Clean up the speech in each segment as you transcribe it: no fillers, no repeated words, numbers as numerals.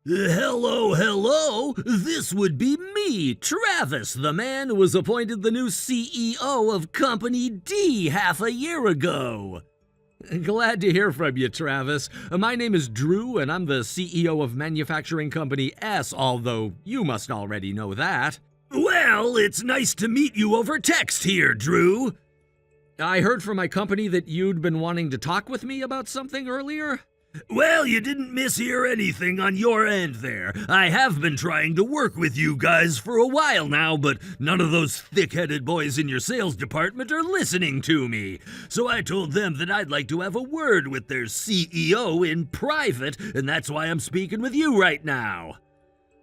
Hello, hello! This would be me, Travis, the man who was appointed the new CEO of Company D half a year ago. Glad to hear from you, Travis. My name is Drew, and I'm the CEO of Manufacturing Company S, although you must already know that. Well, it's nice to meet you over text here, Drew. I heard from my company that you'd been wanting to talk with me about something earlier. Well, you didn't mishear anything on your end there. I have been trying to work with you guys for a while now, but none of those thick-headed boys in your sales department are listening to me. So I told them that I'd like to have a word with their CEO in private, and that's why I'm speaking with you right now.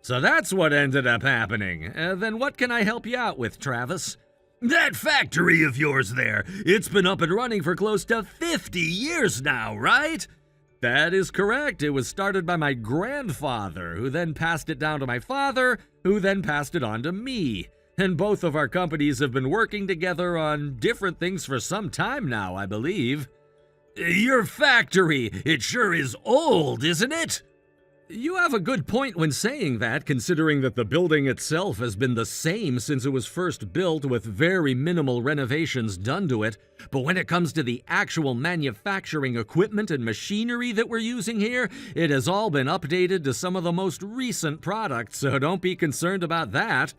So that's what ended up happening. Then what can I help you out with, Travis? That factory of yours there, it's been up and running for close to 50 years now, right? That is correct. It was started by my grandfather, who then passed it down to my father, who then passed it on to me. And both of our companies have been working together on different things for some time now, I believe. Your factory, it sure is old, isn't it? You have a good point when saying that, considering that the building itself has been the same since it was first built with very minimal renovations done to it. But when it comes to the actual manufacturing equipment and machinery that we're using here, it has all been updated to some of the most recent products, so don't be concerned about that.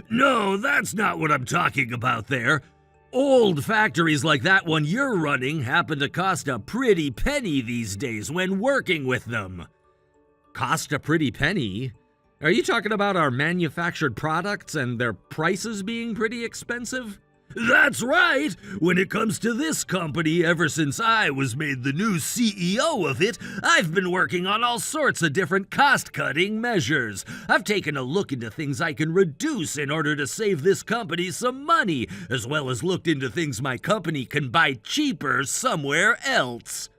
No, that's not what I'm talking about there. Old factories like that one you're running happen to cost a pretty penny these days when working with them. Cost a pretty penny? Are you talking about our manufactured products and their prices being pretty expensive? That's right! When it comes to this company, ever since I was made the new CEO of it, I've been working on all sorts of different cost-cutting measures. I've taken a look into things I can reduce in order to save this company some money, as well as looked into things my company can buy cheaper somewhere else.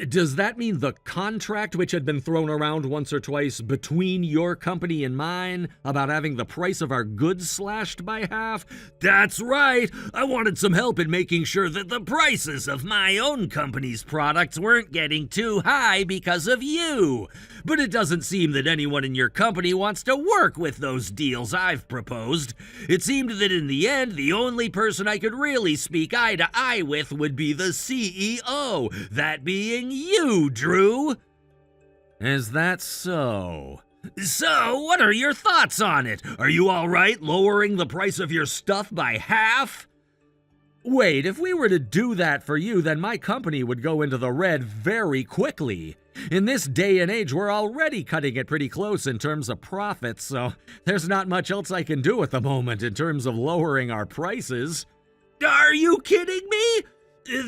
Does that mean the contract which had been thrown around once or twice between your company and mine about having the price of our goods slashed by half? That's right! I wanted some help in making sure that the prices of my own company's products weren't getting too high because of you. But it doesn't seem that anyone in your company wants to work with those deals I've proposed. It seemed that in the end, the only person I could really speak eye to eye with would be the CEO, that being you, Drew. Is that so? So, what are your thoughts on it? Are you all right lowering the price of your stuff by half? Wait, if we were to do that for you, then my company would go into the red very quickly. In this day and age, we're already cutting it pretty close in terms of profits, so there's not much else I can do at the moment in terms of lowering our prices. Are you kidding me?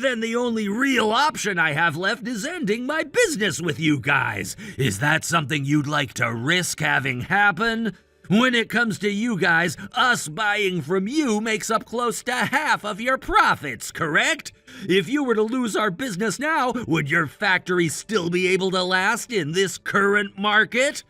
Then the only real option I have left is ending my business with you guys. Is that something you'd like to risk having happen? When it comes to you guys, us buying from you makes up close to half of your profits, correct? If you were to lose our business now, would your factory still be able to last in this current market?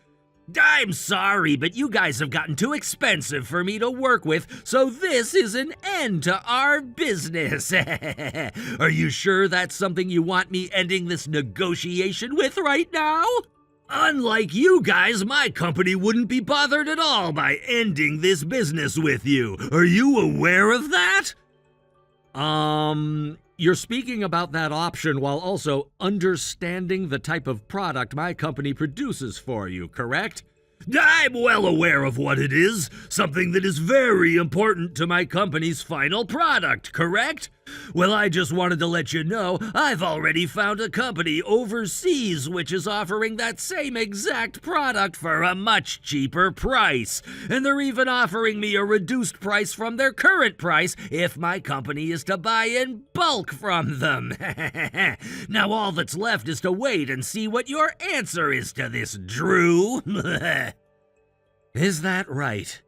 I'm sorry, but you guys have gotten too expensive for me to work with, so this is an end to our business. Are you sure that's something you want me ending this negotiation with right now? Unlike you guys, my company wouldn't be bothered at all by ending this business with you. Are you aware of that? You're speaking about that option while also understanding the type of product my company produces for you, correct? I'm well aware of what it is. Something that is very important to my company's final product, correct? Well, I just wanted to let you know I've already found a company overseas which is offering that same exact product for a much cheaper price. And they're even offering me a reduced price from their current price if my company is to buy in bulk from them. Now all that's left is to wait and see what your answer is to this, Drew. Is that right?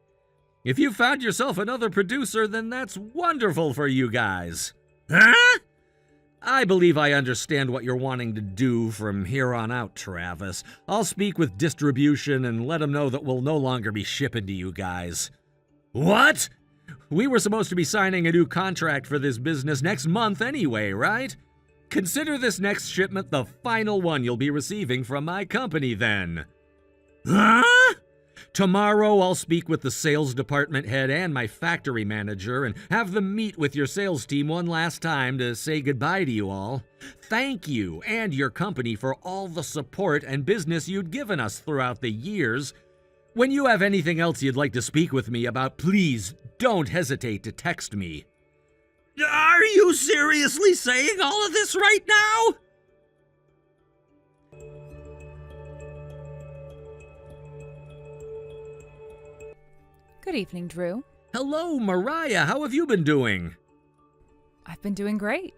If you found yourself another producer, then that's wonderful for you guys. Huh? I believe I understand what you're wanting to do from here on out, Travis. I'll speak with distribution and let them know that we'll no longer be shipping to you guys. What? We were supposed to be signing a new contract for this business next month anyway, right? Consider this next shipment the final one you'll be receiving from my company then. Huh? Tomorrow I'll speak with the sales department head and my factory manager and have them meet with your sales team one last time to say goodbye to you all. Thank you and your company for all the support and business you'd given us throughout the years. When you have anything else you'd like to speak with me about, please don't hesitate to text me. Are you seriously saying all of this right now? Good evening, Drew. Hello, Mariah. How have you been doing? I've been doing great.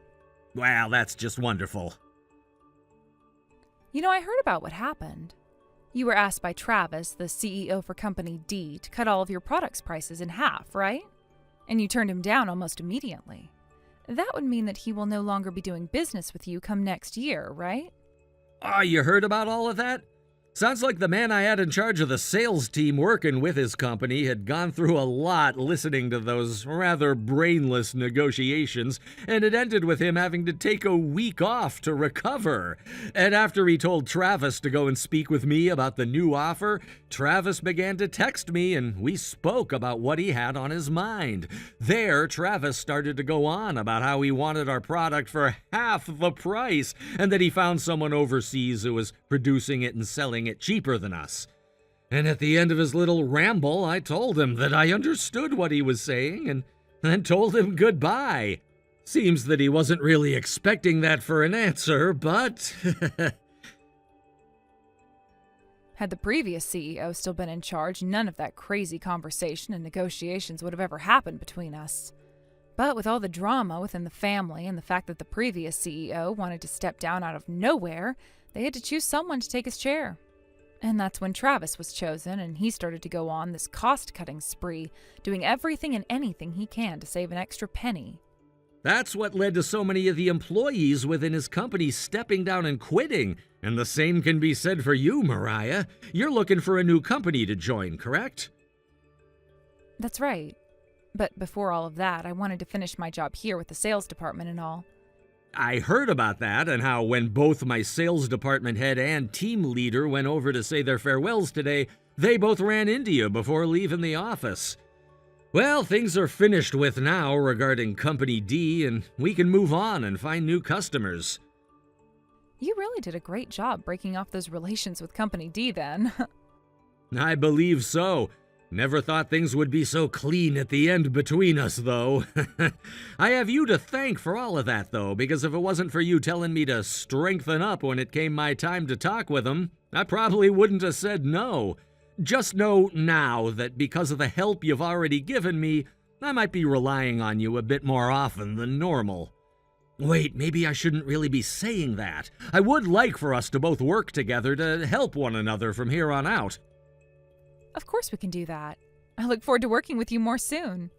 Well, that's just wonderful. You know, I heard about what happened. You were asked by Travis, the CEO for Company D, to cut all of your products' prices in half, right? And you turned him down almost immediately. That would mean that he will no longer be doing business with you come next year, right? You heard about all of that? Sounds like the man I had in charge of the sales team working with his company had gone through a lot listening to those rather brainless negotiations, and it ended with him having to take a week off to recover. And after he told Travis to go and speak with me about the new offer, Travis began to text me and we spoke about what he had on his mind. There, Travis started to go on about how he wanted our product for half the price and that he found someone overseas who was producing it and selling it cheaper than us. And at the end of his little ramble, I told him that I understood what he was saying and then told him goodbye. Seems that he wasn't really expecting that for an answer, but... Had the previous CEO still been in charge, none of that crazy conversation and negotiations would have ever happened between us. But with all the drama within the family and the fact that the previous CEO wanted to step down out of nowhere, they had to choose someone to take his chair. And that's when Travis was chosen, and he started to go on this cost-cutting spree, doing everything and anything he can to save an extra penny. That's what led to so many of the employees within his company stepping down and quitting. And the same can be said for you, Mariah. You're looking for a new company to join, correct? That's right. But before all of that, I wanted to finish my job here with the sales department and all. I heard about that and how when both my sales department head and team leader went over to say their farewells today, they both ran into you before leaving the office. Well, things are finished with now regarding Company D, and we can move on and find new customers. You really did a great job breaking off those relations with Company D then. I believe so. Never thought things would be so clean at the end between us, though. I have you to thank for all of that, though, because if it wasn't for you telling me to strengthen up when it came my time to talk with him, I probably wouldn't have said no. Just know now that because of the help you've already given me, I might be relying on you a bit more often than normal. Wait, maybe I shouldn't really be saying that. I would like for us to both work together to help one another from here on out. Of course we can do that. I look forward to working with you more soon.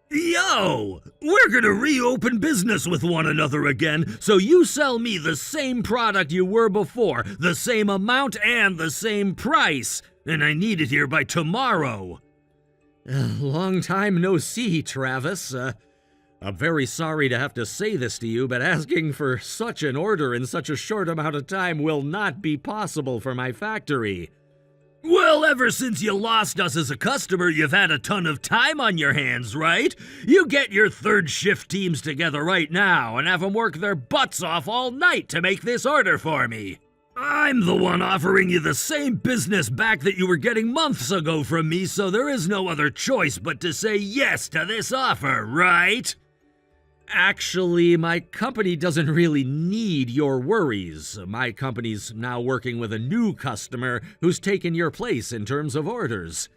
Yo! We're gonna reopen business with one another again, so you sell me the same product you were before, the same amount and the same price, and I need it here by tomorrow. Long time no see, Travis. I'm very sorry to have to say this to you, but asking for such an order in such a short amount of time will not be possible for my factory. Well, ever since you lost us as a customer, you've had a ton of time on your hands, right? You get your third shift teams together right now and have them work their butts off all night to make this order for me. I'm the one offering you the same business back that you were getting months ago from me, so there is no other choice but to say yes to this offer, right? Actually, my company doesn't really need your worries. My company's now working with a new customer who's taken your place in terms of orders.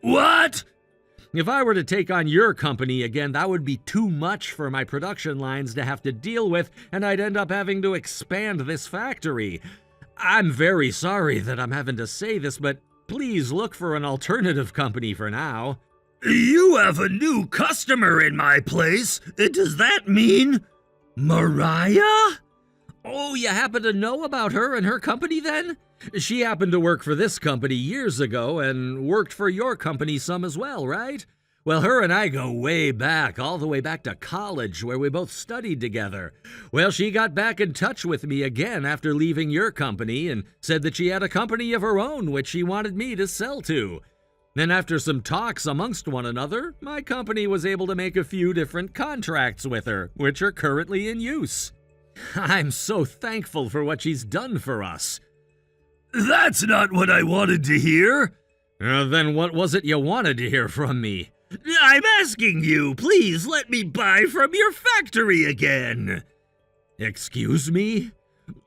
What? If I were to take on your company again, that would be too much for my production lines to have to deal with, and I'd end up having to expand this factory. I'm very sorry that I'm having to say this, but please look for an alternative company for now. You have a new customer in my place. Does that mean Mariah? Oh, you happen to know about her and her company then? She happened to work for this company years ago and worked for your company some as well, right? Well, her and I go way back, all the way back to college, where we both studied together. Well, she got back in touch with me again after leaving your company and said that she had a company of her own which she wanted me to sell to. Then after some talks amongst one another, my company was able to make a few different contracts with her, which are currently in use. I'm so thankful for what she's done for us. That's not what I wanted to hear. Then what was it you wanted to hear from me? I'm asking you, please let me buy from your factory again. Excuse me?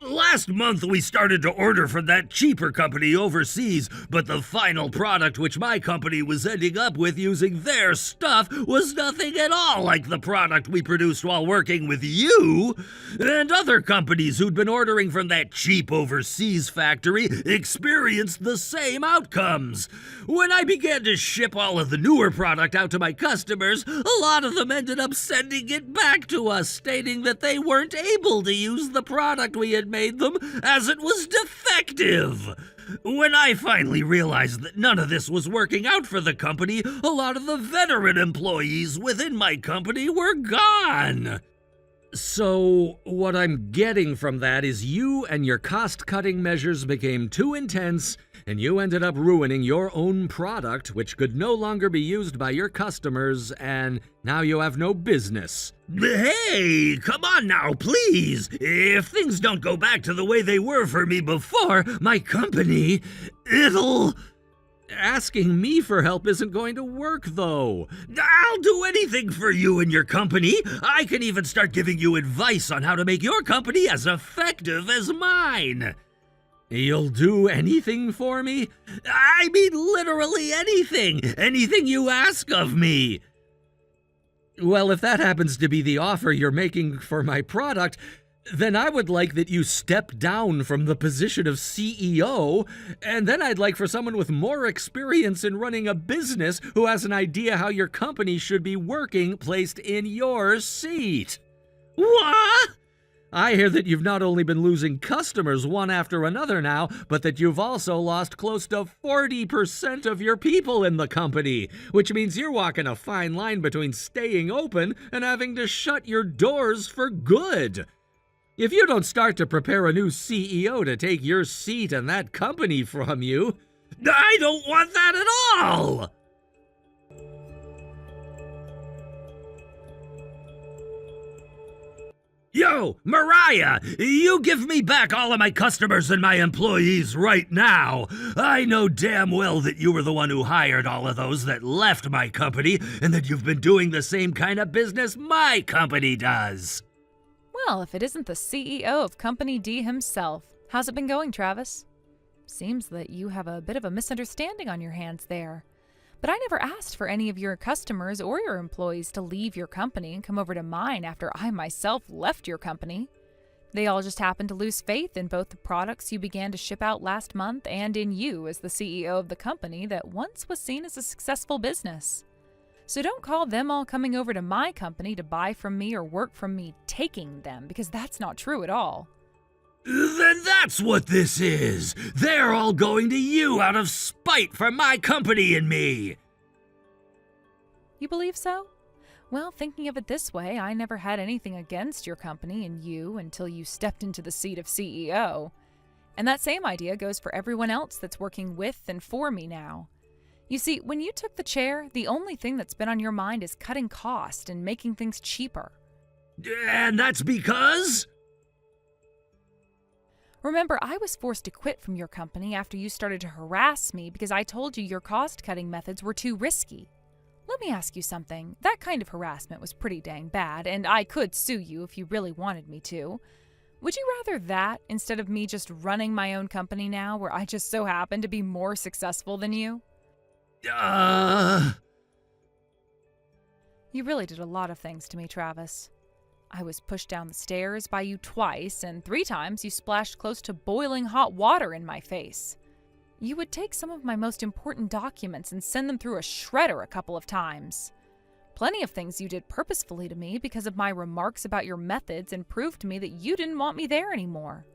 Last month we started to order from that cheaper company overseas, but the final product which my company was ending up with using their stuff was nothing at all like the product we produced while working with you. And other companies who'd been ordering from that cheap overseas factory experienced the same outcomes. When I began to ship all of the newer product out to my customers, a lot of them ended up sending it back to us, stating that they weren't able to use the product we had made them as it was defective. When I finally realized that none of this was working out for the company, a lot of the veteran employees within my company were gone. So, what I'm getting from that is you and your cost-cutting measures became too intense, and you ended up ruining your own product, which could no longer be used by your customers, and now you have no business. Hey, come on now, please. If things don't go back to the way they were for me before, my company, it'll... Asking me for help isn't going to work, though. I'll do anything for you and your company. I can even start giving you advice on how to make your company as effective as mine. You'll do anything for me? I mean literally anything. Anything you ask of me. Well, if that happens to be the offer you're making for my product, then I would like that you step down from the position of CEO, and then I'd like for someone with more experience in running a business who has an idea how your company should be working placed in your seat. What? I hear that you've not only been losing customers one after another now, but that you've also lost close to 40% of your people in the company, which means you're walking a fine line between staying open and having to shut your doors for good. If you don't start to prepare a new CEO to take your seat in that company from you, I don't want that at all! Yo, Mariah, you give me back all of my customers and my employees right now. I know damn well that you were the one who hired all of those that left my company, and that you've been doing the same kind of business my company does. Well, if it isn't the CEO of Company D himself. How's it been going, Travis? Seems that you have a bit of a misunderstanding on your hands there. But I never asked for any of your customers or your employees to leave your company and come over to mine after I myself left your company. They all just happened to lose faith in both the products you began to ship out last month and in you as the CEO of the company that once was seen as a successful business. So don't call them all coming over to my company to buy from me or work from me taking them, because that's not true at all. Then that's what this is. They're all going to you out of spite for my company and me. You believe so? Well, thinking of it this way, I never had anything against your company and you until you stepped into the seat of CEO. And that same idea goes for everyone else that's working with and for me now. You see, when you took the chair, the only thing that's been on your mind is cutting cost and making things cheaper. And that's because? Remember, I was forced to quit from your company after you started to harass me because I told you your cost-cutting methods were too risky. Let me ask you something. That kind of harassment was pretty dang bad, and I could sue you if you really wanted me to. Would you rather that instead of me just running my own company now where I just so happen to be more successful than you? You really did a lot of things to me, Travis. I was pushed down the stairs by you twice, and 3 times you splashed close to boiling hot water in my face. You would take some of my most important documents and send them through a shredder a couple of times. Plenty of things you did purposefully to me because of my remarks about your methods and proved to me that you didn't want me there anymore.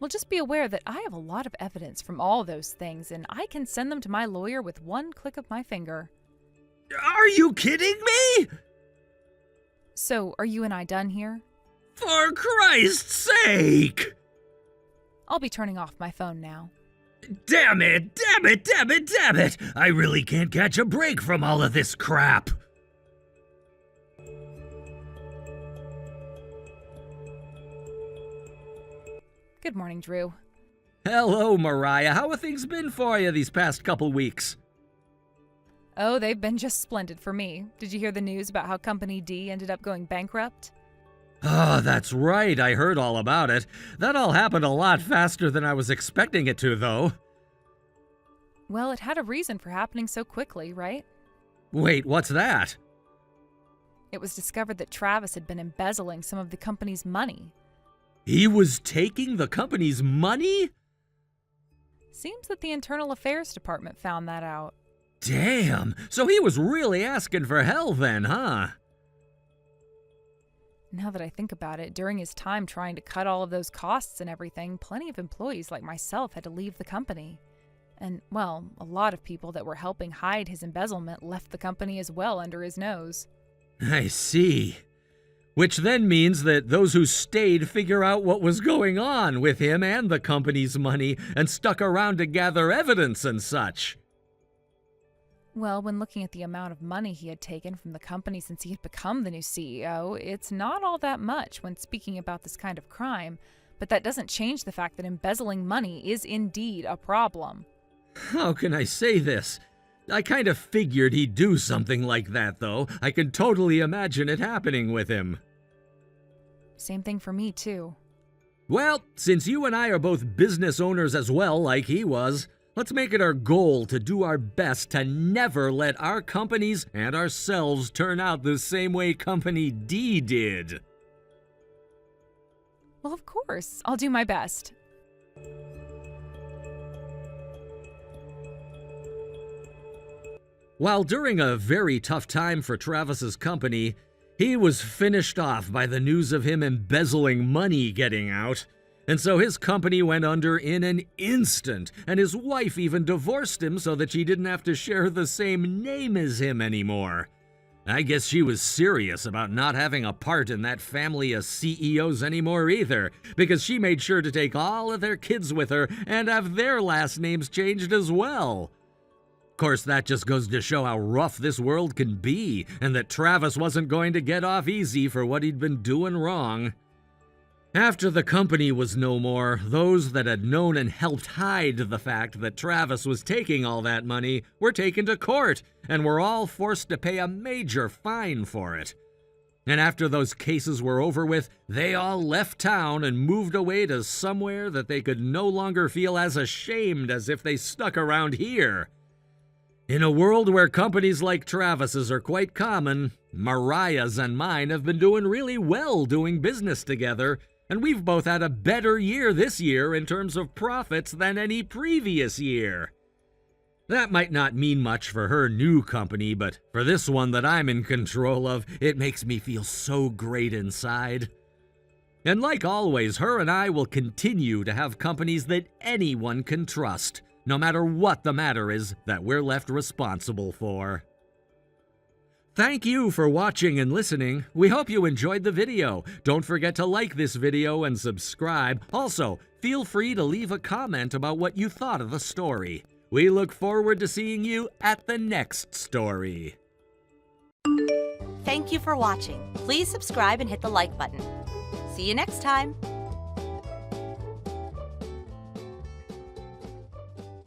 Well, just be aware that I have a lot of evidence from all those things, and I can send them to my lawyer with one click of my finger. Are you kidding me? So, are you and I done here? For Christ's sake! I'll be turning off my phone now. Damn it! Damn it! Damn it! Damn it! I really can't catch a break from all of this crap. Good morning, Drew. Hello, Mariah. How have things been for you these past couple weeks? Oh, they've been just splendid for me. Did you hear the news about how Company D ended up going bankrupt? Oh, that's right. I heard all about it. That all happened a lot faster than I was expecting it to, though. Well, it had a reason for happening so quickly, right? Wait, what's that? It was discovered that Travis had been embezzling some of the company's money. He was taking the company's money? Seems that the Internal Affairs Department found that out. Damn, so he was really asking for hell then, huh? Now that I think about it, during his time trying to cut all of those costs and everything, plenty of employees like myself had to leave the company. And, well, a lot of people that were helping hide his embezzlement left the company as well under his nose. I see. Which then means that those who stayed figure out what was going on with him and the company's money and stuck around to gather evidence and such. Well, when looking at the amount of money he had taken from the company since he had become the new CEO, it's not all that much when speaking about this kind of crime, but that doesn't change the fact that embezzling money is indeed a problem. How can I say this? I kind of figured he'd do something like that, though. I can totally imagine it happening with him. Same thing for me, too. Well, since you and I are both business owners as well, like he was, let's make it our goal to do our best to never let our companies and ourselves turn out the same way Company D did. Well, of course. I'll do my best. While during a very tough time for Travis's company, he was finished off by the news of him embezzling money getting out, and so his company went under in an instant, and his wife even divorced him so that she didn't have to share the same name as him anymore. I guess she was serious about not having a part in that family of CEOs anymore either, because she made sure to take all of their kids with her and have their last names changed as well. Of course, that just goes to show how rough this world can be, and that Travis wasn't going to get off easy for what he'd been doing wrong. After the company was no more, those that had known and helped hide the fact that Travis was taking all that money were taken to court, and were all forced to pay a major fine for it. And after those cases were over with, they all left town and moved away to somewhere that they could no longer feel as ashamed as if they stuck around here. In a world where companies like Travis's are quite common, Mariah's and mine have been doing really well doing business together, and we've both had a better year this year in terms of profits than any previous year. That might not mean much for her new company, but for this one that I'm in control of, it makes me feel so great inside. And like always, her and I will continue to have companies that anyone can trust, no matter what the matter is that we're left responsible for. Thank you for watching and listening. We hope you enjoyed the video. Don't forget to like this video and subscribe. Also, feel free to leave a comment about what you thought of the story. We look forward to seeing you at the next story. Thank you for watching. Please subscribe and hit the like button. See you next time.